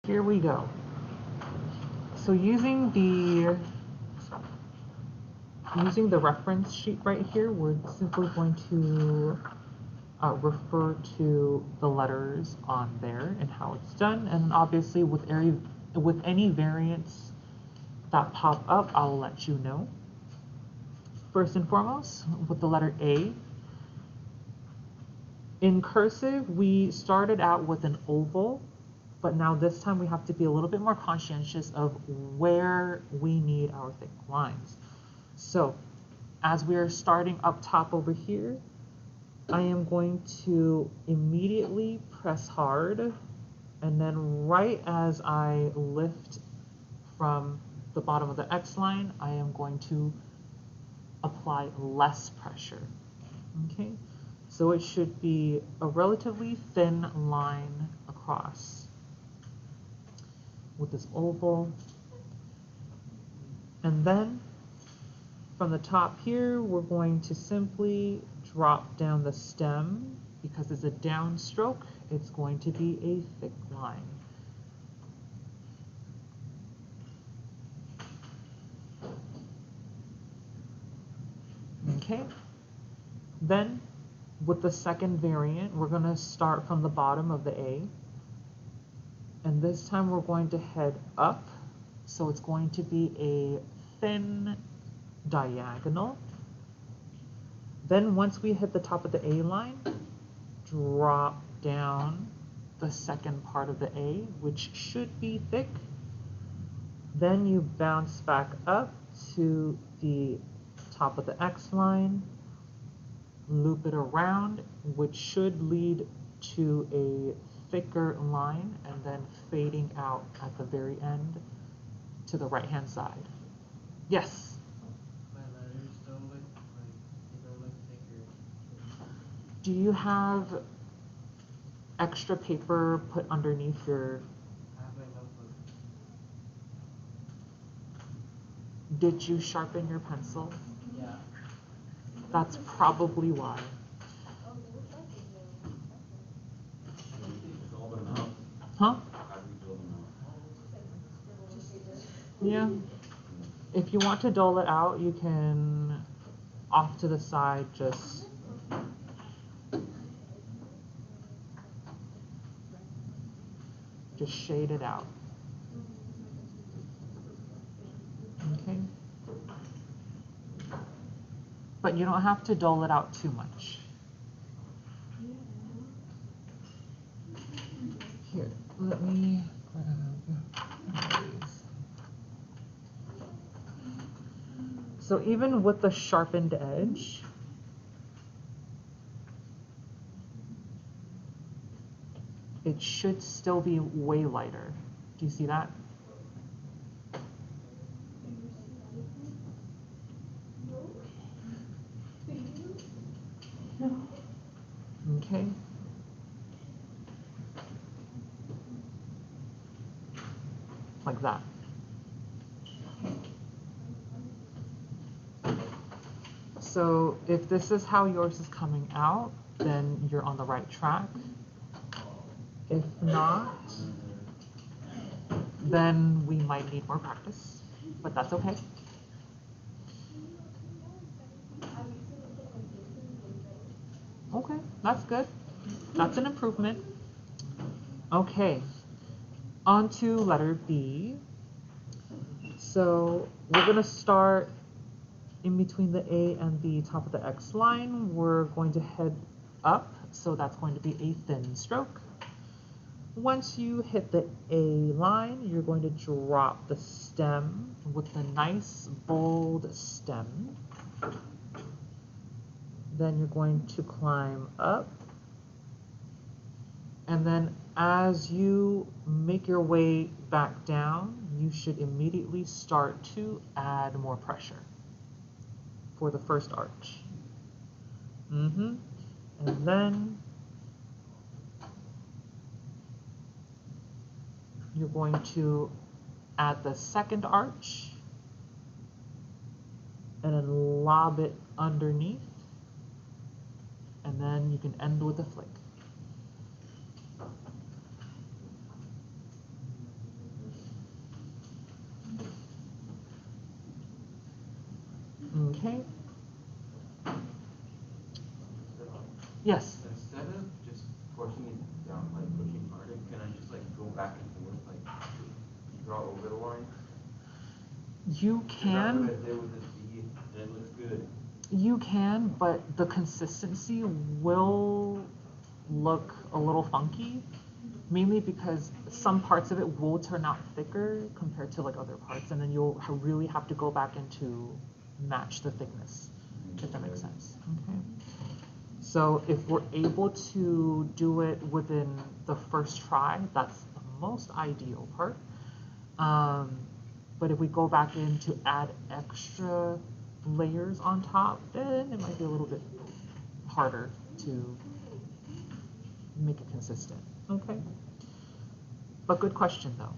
here we go. So using the reference sheet right here, we're simply going to refer to the letters on there and how it's done. And obviously with any variants that pop up, I'll let you know. First and foremost, with the letter A, in cursive, we started out with an oval, but now this time we have to be a little bit more conscientious of where we need our thick lines. So as we are starting up top over here, I am going to immediately press hard, and then right as I lift from the bottom of the X line, I am going to apply less pressure. Okay, so it should be a relatively thin line across with this oval. And then from the top here, we're going to simply drop down the stem. Because it's a downstroke, it's going to be a thick line. Okay, then with the second variant, we're going to start from the bottom of the A, and this time we're going to head up, so it's going to be a thin diagonal. Then once we hit the top of the A line, drop down the second part of the A, which should be thick. Then you bounce back up to the top of the X line, loop it around, which should lead to a thicker line, and then fading out at the very end to the right hand side. Yes? My letters don't look like, they don't look thicker. Do you have extra paper put underneath your... I have my notebook. Did you sharpen your pencil? Yeah. That's probably why. Huh? Yeah. If you want to dole it out, you can, off to the side, just shade it out. Okay. But you don't have to dole it out too much. Here, let me grab these. So even with the sharpened edge, it should still be way lighter. Do you see that? Okay. Like that. So if this is how yours is coming out, then you're on the right track. If not, then we might need more practice, but that's okay. Okay, that's good. That's an improvement. Okay, on to letter B. So we're gonna start in between the A and the top of the X line. We're going to head up, so that's going to be a thin stroke. Once you hit the A line, you're going to drop the stem with the nice bold stem. Then you're going to climb up. And then as you make your way back down, you should immediately start to add more pressure for the first arch. And then you're going to add the second arch and then lob it underneath, and then you can end with a flick. Okay. Yes. Instead of just pushing it down, like pushing harder, can I just like go back and forth, like draw over the line? You can. That's what I did with this V, and it looks good. You can, but the consistency will look a little funky, mainly because some parts of it will turn out thicker compared to like other parts, and then you'll really have to go back in to match the thickness, if that makes sense. Okay. So if we're able to do it within the first try, that's the most ideal part. But if we go back in to add extra layers on top, then it might be a little bit harder to make it consistent. Okay. But good question though.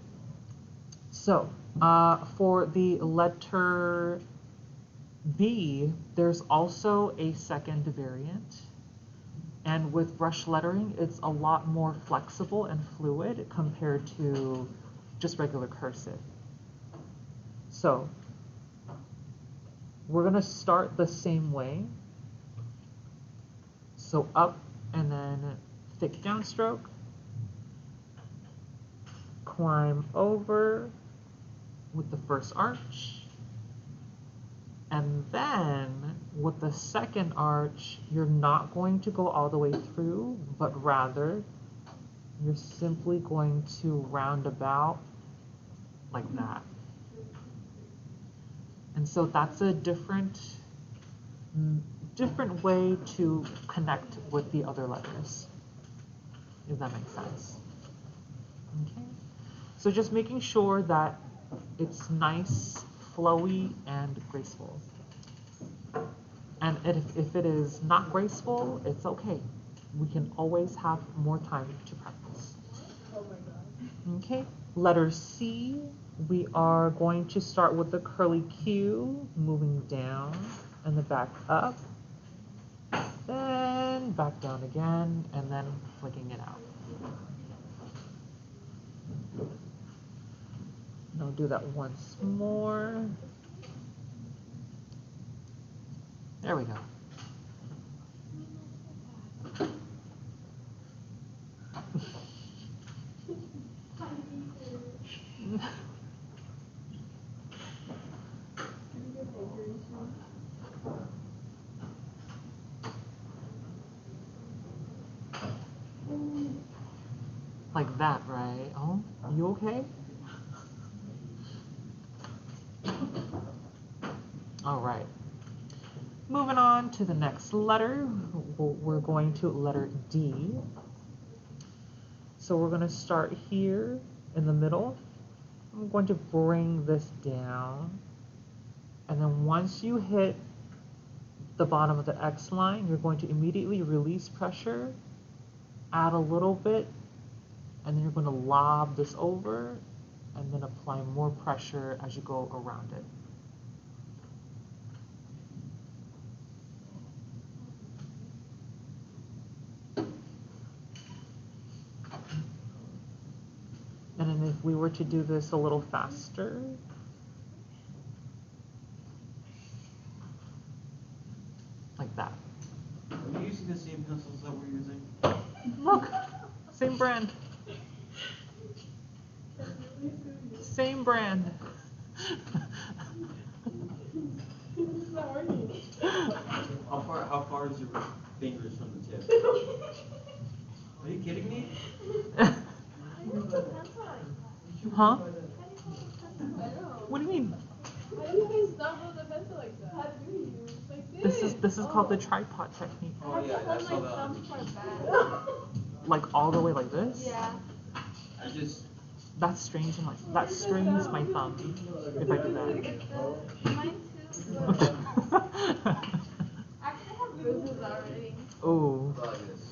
So for the letter B, there's also a second variant. And with brush lettering, it's a lot more flexible and fluid compared to just regular cursive. So we're gonna start the same way. So up and then thick downstroke, climb over with the first arch, and then with the second arch, you're not going to go all the way through, but rather you're simply going to round about like that. And so that's a different way to connect with the other letters, if that makes sense. Okay. So just making sure that it's nice, flowy, and graceful. And if it is not graceful, it's okay. We can always have more time to practice. Oh my God. Okay, letter C, we are going to start with the curly Q, moving down, and then back up, then back down again, and then flicking it out. And I'll do that once more. There we go. Like that, right? Oh, you okay? All right. Moving on to the next letter, we're going to letter D. So we're going to start here in the middle. I'm going to bring this down. And then once you hit the bottom of the X line, you're going to immediately release pressure, add a little bit, and then you're going to lob this over and then apply more pressure as you go around it. And then if we were to do this a little faster, like that. Are you using the same pencils that we're using? Look, same brand. Same brand. How far is your fingers from the tip? Are you kidding me? Huh? What do you mean? How do you stop with the pencil like that? How do you? Like this? This is called the tripod technique. Oh yeah, that's all that. Like all the way like this? Yeah. I just. That's strange. That strains my thumb if I do that. Mine too. Actually, I have bruises already. Oh. Like this.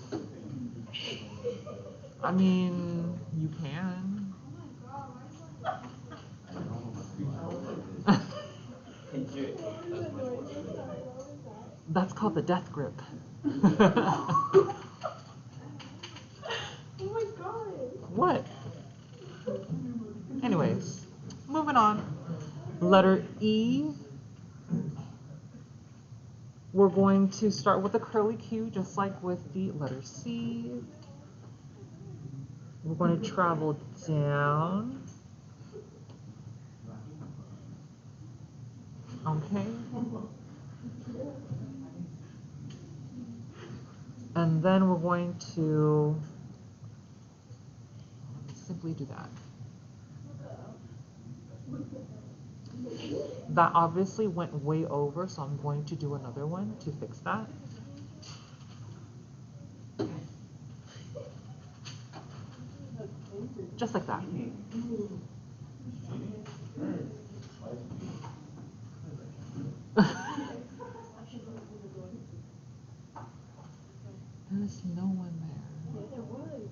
I mean, you can. Oh my God, why is that? I know my fingers like this. That's much more better. That's called the death grip. Oh my God. What? Anyways, moving on. Letter E. We're going to start with a curly Q, just like with the letter C. We're going to travel down. Okay. And then we're going to simply do that. That obviously went way over, so I'm going to do another one to fix that. Just like that. There's no one there. Yeah, there was.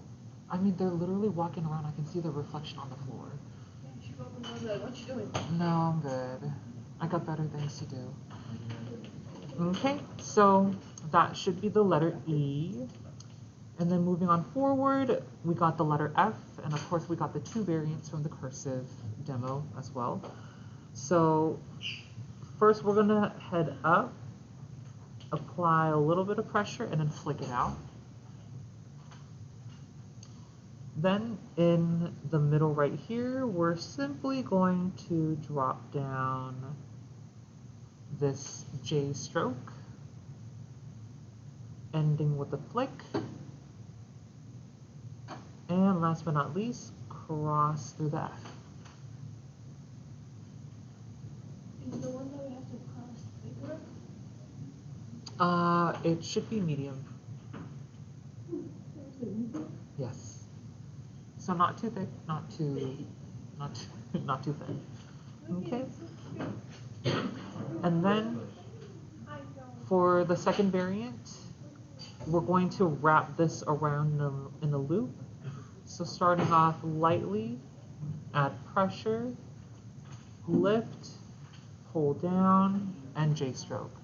I mean, they're literally walking around. I can see the reflection on the floor. Yeah, she go up and was like, what you doing? No, I'm good. I got better things to do. Okay, so that should be the letter E. And then moving on forward, we got the letter F, and of course we got the two variants from the cursive demo as well. So first we're gonna head up, apply a little bit of pressure, and then flick it out. Then in the middle right here, we're simply going to drop down this J stroke, ending with a flick. And last but not least, cross through the F. Is the one that we have to cross bigger? It should be medium. Yes. So not too thick, not too thin. Okay. And then for the second variant, we're going to wrap this around in a loop. So starting off lightly, add pressure, lift, pull down, and J stroke.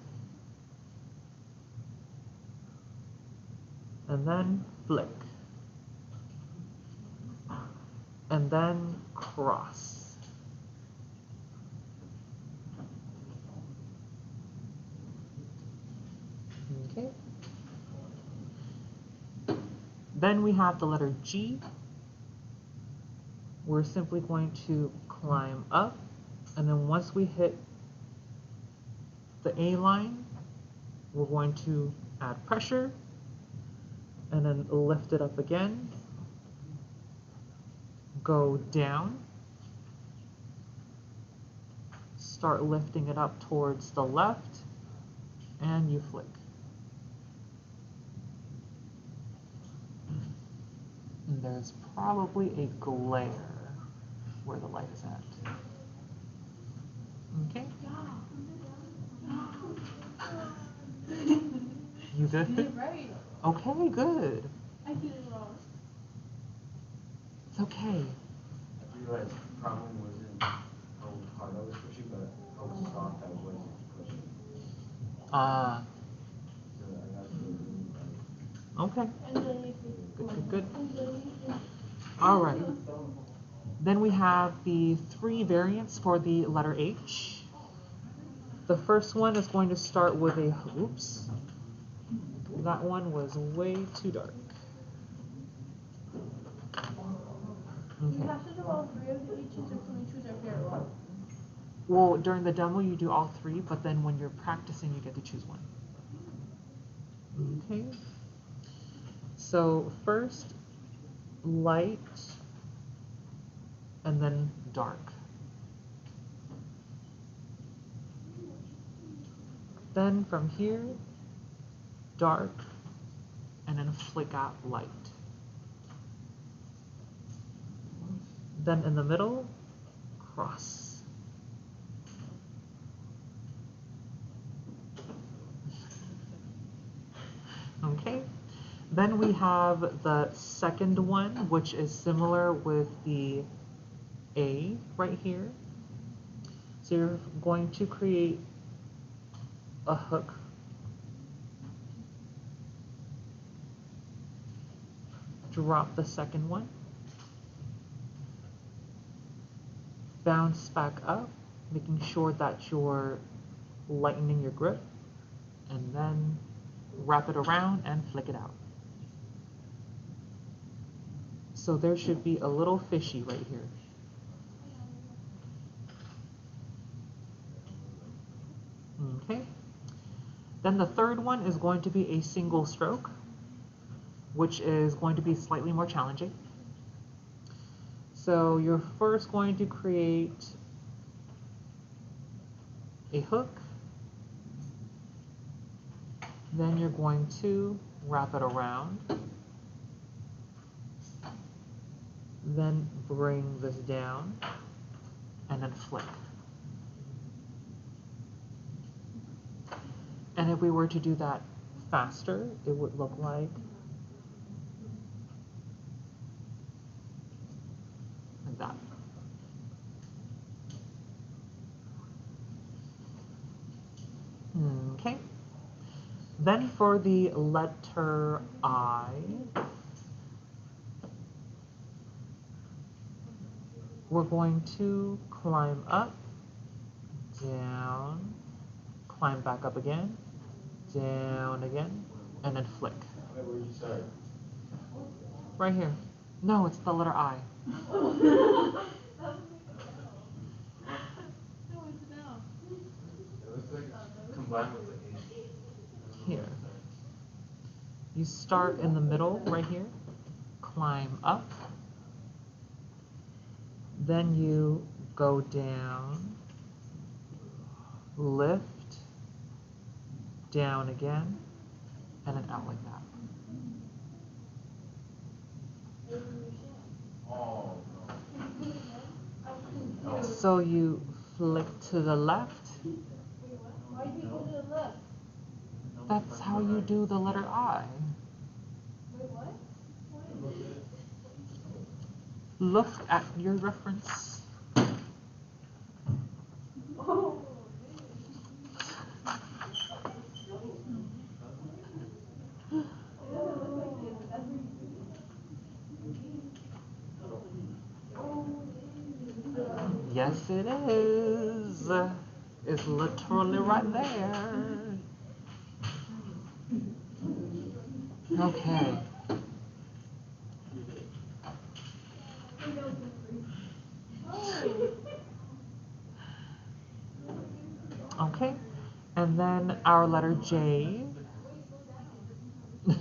And then flick. And then cross. Okay. Then we have the letter G. We're simply going to climb up, and then once we hit the A line, we're going to add pressure, and then lift it up again, go down, start lifting it up towards the left, and you flick. And there's probably a glare where the light is at. Okay? You You did good? it right. Okay, good. I did it wrong. It's okay. I realized the problem wasn't how hard I was pushing, but how soft I was pushing. So I got to do it. Okay. Underneath Good. it. All right. Then we have the three variants for the letter H. The first one is going to start with a, oops, that one was way too dark. You Okay. have to do all three of the H's, or can we choose our favorite one? Well, during the demo you do all three, but then when you're practicing you get to choose one. Okay. So first, light, and then dark. Then from here, dark, and then flick out light. Then in the middle, cross. Okay. Then we have the second one, which is similar with the A right here. So you're going to create a hook. Drop the second one. Bounce back up, making sure that you're lightening your grip. and then wrap it around and flick it out. So there should be a little fishy right here. Okay. Then the third one is going to be a single stroke, which is going to be slightly more challenging. So you're first going to create a hook, then you're going to wrap it around, then bring this down, and then flick. And if we were to do that faster, it would look like that. Okay. Then for the letter I, we're going to climb up, down, climb back up again, down again, and then flick. Wait, where did you start? Right here. No, it's the letter I. No, it's down. It looks like it's combined with the A. Here. You start in the middle, right here, climb up, then you go down, lift, down again, and then out like that. Oh, no. So you flick to the left. Why do you go to the left? That's how you do the letter I. Wait, what? Look at your reference. Oh, Yes, it is. It's literally right there. Okay. Okay. And then our letter J. Okay.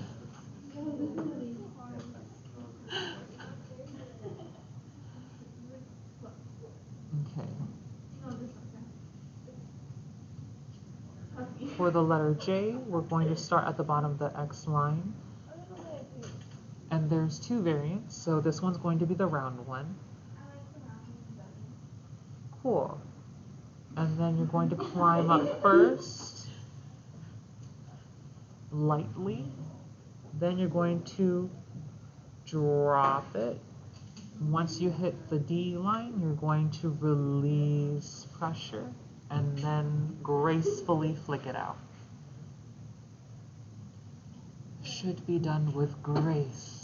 For the letter J, we're going to start at the bottom of the X line. And there's two variants, so this one's going to be the round one. Cool. And then you're going to climb up first, lightly. Then you're going to drop it. Once you hit the D line, you're going to release pressure and then gracefully flick it out. Should be done with grace.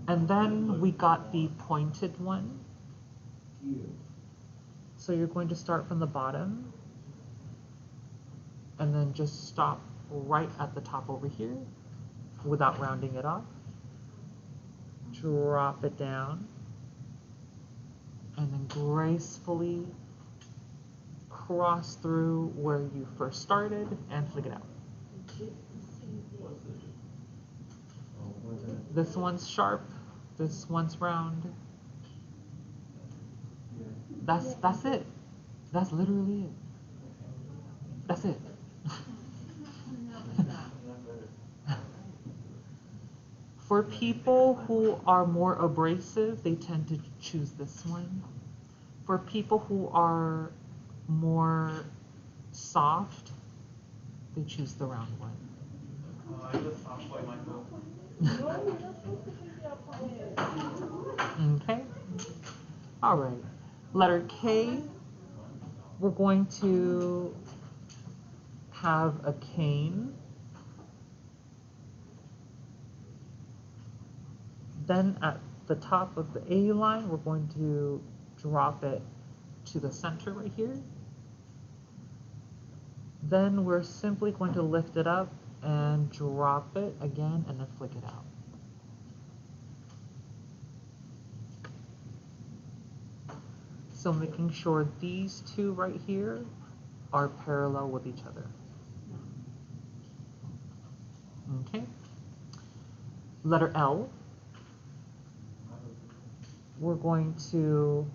And then we got the pointed one. So you're going to start from the bottom and then just stop right at the top over here without rounding it off. Drop it down and then gracefully cross through where you first started and flick it out. This one's sharp, this one's round. That's it. That's literally it. That's it. For people who are more abrasive, they tend to choose this one. For people who are more soft, they choose the round one. I just soft boy myself. Okay. All right. Letter K, we're going to have a cane. Then at the top of the A line, we're going to drop it to the center right here. Then we're simply going to lift it up and drop it again and then flick it out. So making sure these two right here are parallel with each other. Okay. Letter L. We're going to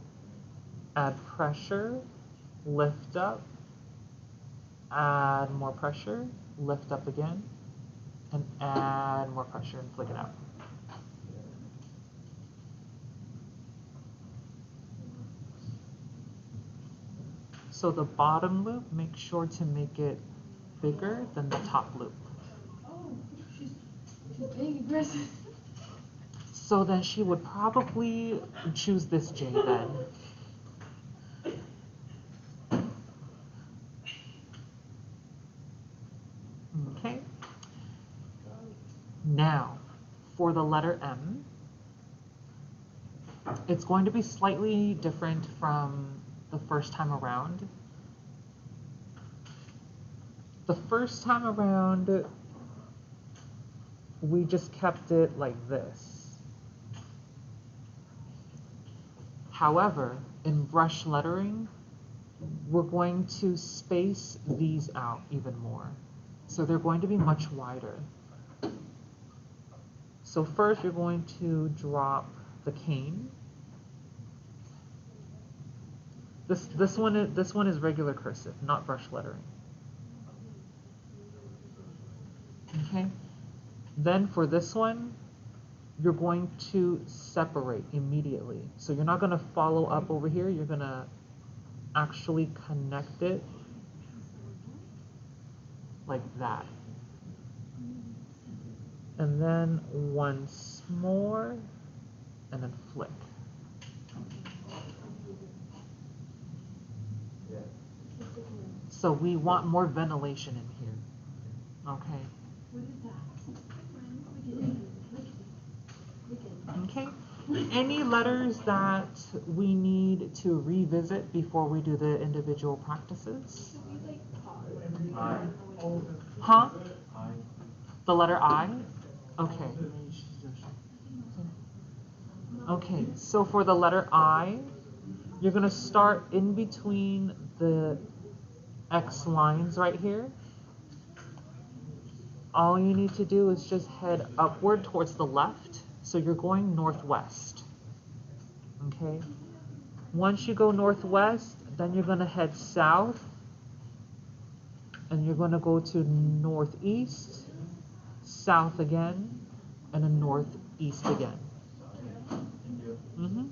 add pressure, lift up, add more pressure, lift up again, and add more pressure and flick it out. So the bottom loop, make sure to make it bigger than the top loop. Oh, she's being aggressive. So then she would probably choose this J then. Okay. Now, for the letter M, it's going to be slightly different from the first time around. The first time around, we just kept it like this. However, in brush lettering, we're going to space these out even more. So they're going to be much wider. So first you're going to drop the cane. This one is regular cursive, not brush lettering. Okay. Then for this one, you're going to separate immediately. So you're not going to follow up over here. You're going to actually connect it like that. And then once more, and then flick. So we want more ventilation in here. Okay. Okay. Any letters that we need to revisit before we do the individual practices? I. Huh? I. The letter I? Okay. Okay, so for the letter I, you're going to start in between the X lines right here. All you need to do is just head upward towards the left. So you're going northwest. Okay? Once you go northwest, then you're going to head south. And you're going to go to northeast, south again, and then northeast again. Mm-hmm.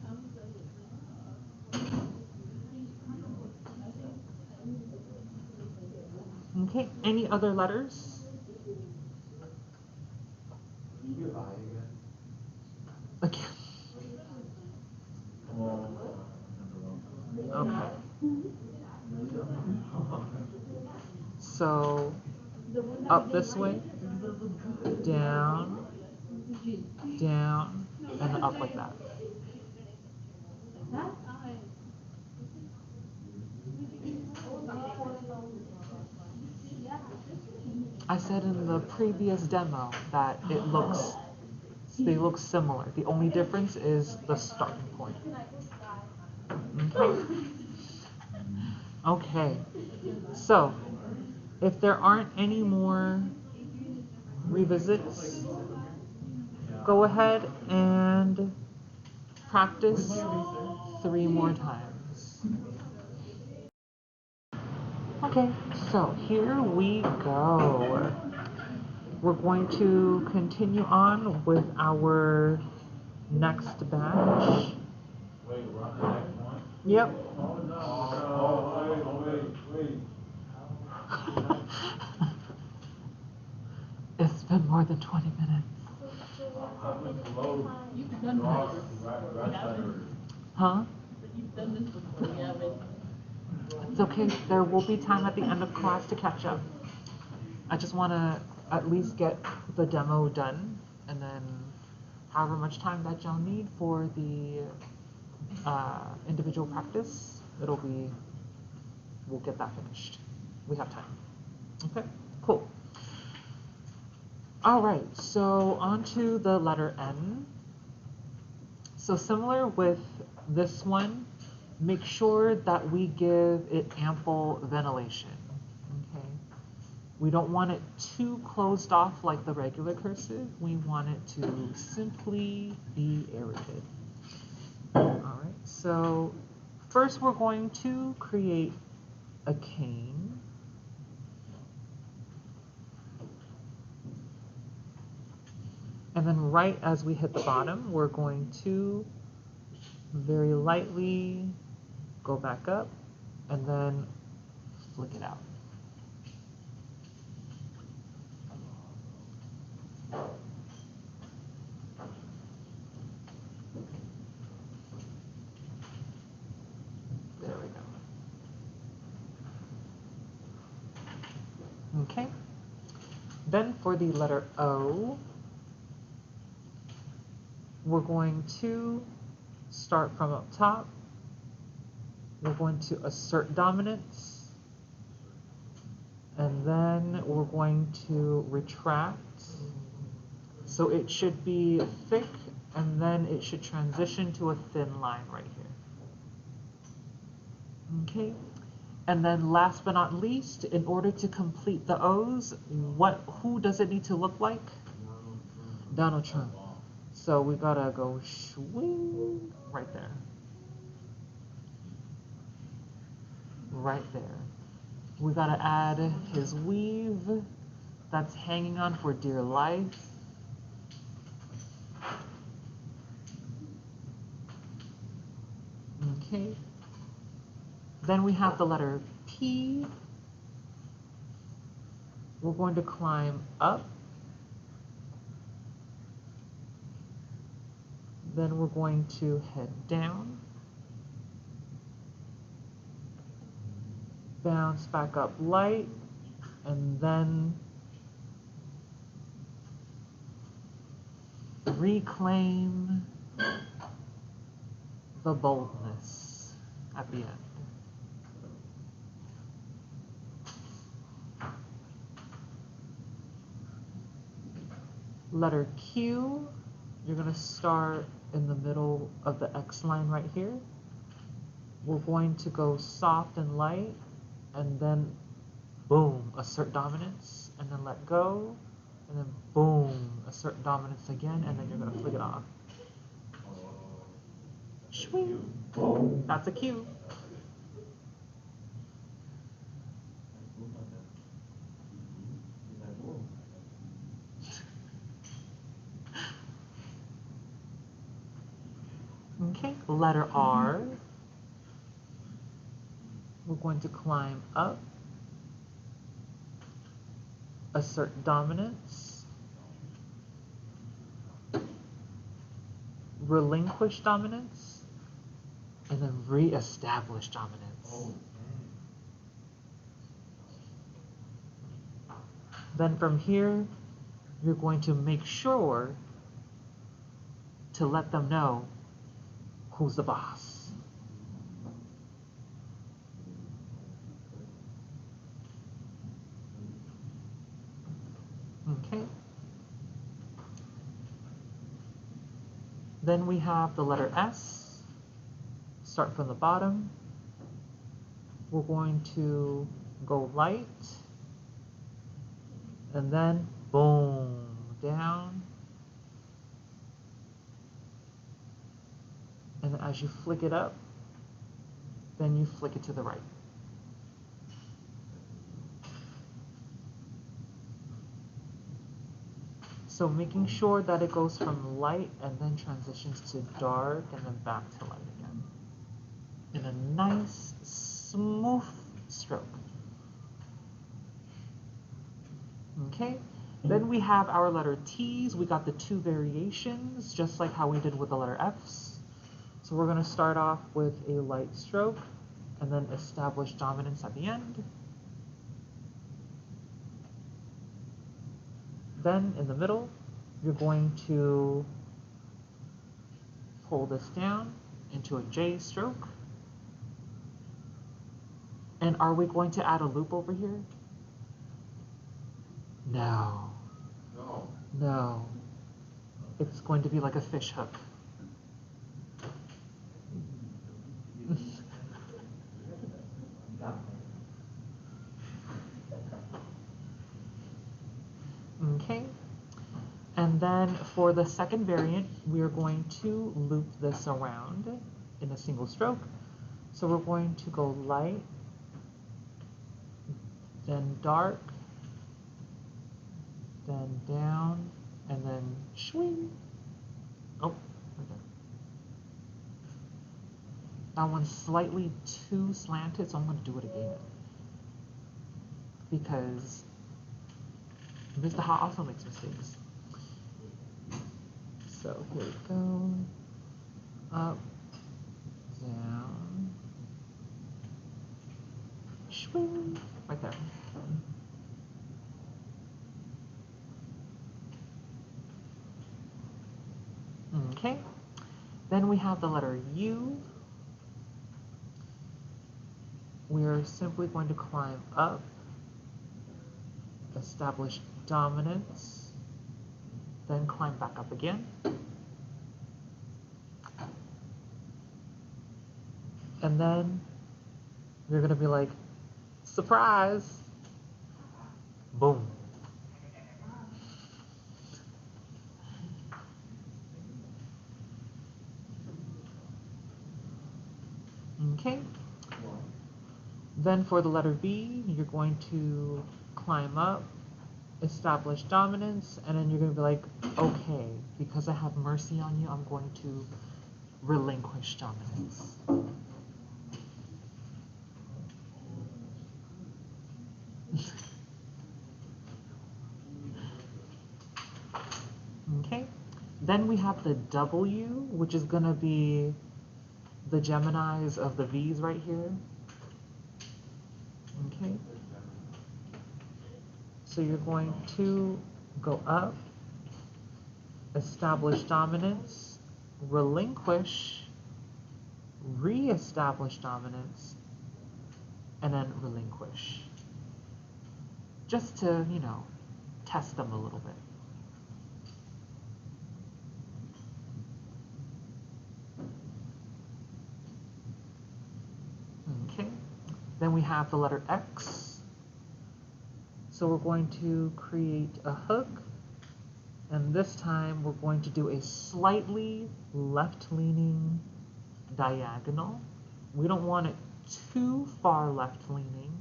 Okay, any other letters? Again. Okay. So, up this way, down, down, and up like that. I said in the previous demo that they look similar. The only difference is the starting point. Okay. Okay. So, if there aren't any more revisits, go ahead and practice 3 more times. Okay, so here we go. We're going to continue on with our next batch. Wait, we're on the next one? Yep. Oh, no. Oh, wait. It's been more than 20 minutes. You've done this. Huh? You've done this before. Yeah, It's okay. There will be time at the end of class to catch up. I just want to at least get the demo done, and then however much time that y'all need for the individual practice, we'll get that finished. We have time. Okay, cool. All right, so on to the letter N. So similar with this one, make sure that we give it ample ventilation, okay? We don't want it too closed off like the regular cursive. We want it to simply be aerated. All right, so first we're going to create a cane. And then right as we hit the bottom, we're going to very lightly go back up and then flick it out. There we go. Okay. Then for the letter O, we're going to start from up top. We're going to assert dominance. And then we're going to retract. So it should be thick, and then it should transition to a thin line right here. Okay. And then last but not least, in order to complete the O's, who does it need to look like? Donald Trump. So we gotta go swing right there. Right there. We gotta add his weave that's hanging on for dear life. Okay. Then we have the letter P. We're going to climb up. Then we're going to head down. Bounce back up light. And then reclaim the boldness at the end. Letter Q, you're going to start in the middle of the X line right here. We're going to go soft and light, and then boom, assert dominance, and then let go, and then boom, assert dominance again, and then you're going to flick it off. Swing. That's a Q. Okay, letter R. We're going to climb up, assert dominance, relinquish dominance, and then re-establish dominance. Then from here, you're going to make sure to let them know who's the boss. Okay. Then we have the letter S. Start from the bottom. We're going to go light. And then boom, down. And as you flick it up, then you flick it to the right. So making sure that it goes from light and then transitions to dark and then back to light again. In a nice, smooth stroke. Okay, then we have our letter T's. We got the two variations, just like how we did with the letter F's. So we're going to start off with a light stroke and then establish dominance at the end. Then in the middle, you're going to pull this down into a J stroke. And are we going to add a loop over here? No. No. No. It's going to be like a fish hook. Okay. And then for the second variant, we're going to loop this around in a single stroke. So we're going to go light, then dark, then down, and then swing. Oh, okay. That one's slightly too slanted, so I'm going to do it again. Because Mr. Ha also makes mistakes. So here we go. Up, down, swing, right there. Okay. Then we have the letter U. We're simply going to climb up, establish dominance, then climb back up again. And then you're going to be like, surprise! Boom. Okay. Then for the letter B, you're going to climb up, establish dominance, and then you're going to be like, okay, because I have mercy on you, I'm going to relinquish dominance. Okay. Then we have the W, which is going to be the Geminis of the V's right here. Okay. So you're going to go up, establish dominance, relinquish, re-establish dominance, and then relinquish. Just to, you know, test them a little bit. Okay. Then we have the letter X. So we're going to create a hook, and this time we're going to do a slightly left-leaning diagonal. We don't want it too far left-leaning,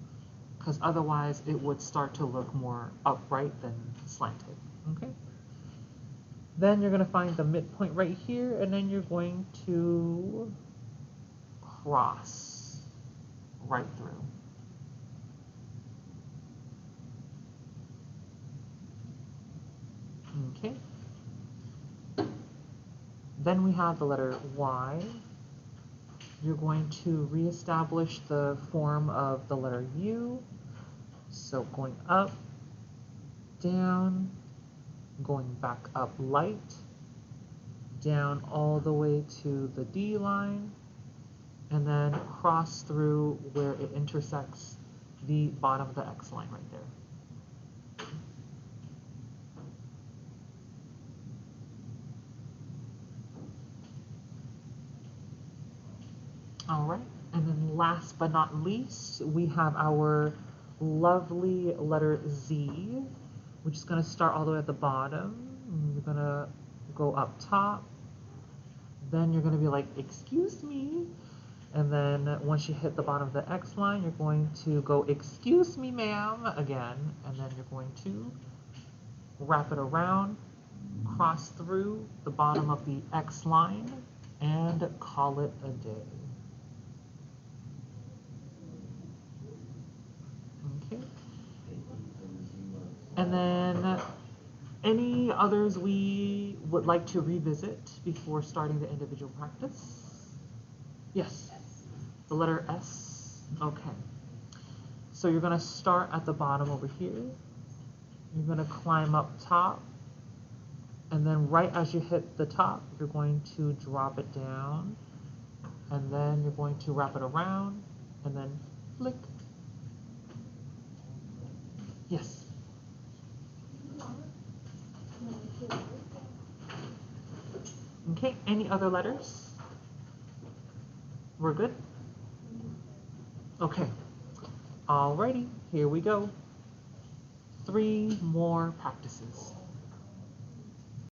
because otherwise it would start to look more upright than slanted, okay? Then you're going to find the midpoint right here, and then you're going to cross right through. Okay. Then we have the letter Y. You're going to reestablish the form of the letter U. So going up, down, going back up light, down all the way to the D line, and then cross through where it intersects the bottom of the X line right there. All right, and then last but not least, we have our lovely letter Z, which is going to start all the way at the bottom. You're going to go up top. Then you're going to be like, excuse me. And then once you hit the bottom of the X line, you're going to go, excuse me, ma'am, again. And then you're going to wrap it around, cross through the bottom of the X line, and call it a day. Okay. And then any others we would like to revisit before starting the individual practice? Yes. The letter S. Okay. So you're going to start at the bottom over here. You're going to climb up top. And then right as you hit the top, you're going to drop it down. And then you're going to wrap it around. And then flick. Yes. Okay, any other letters? We're good? Okay. Alrighty, here we go. 3 more practices.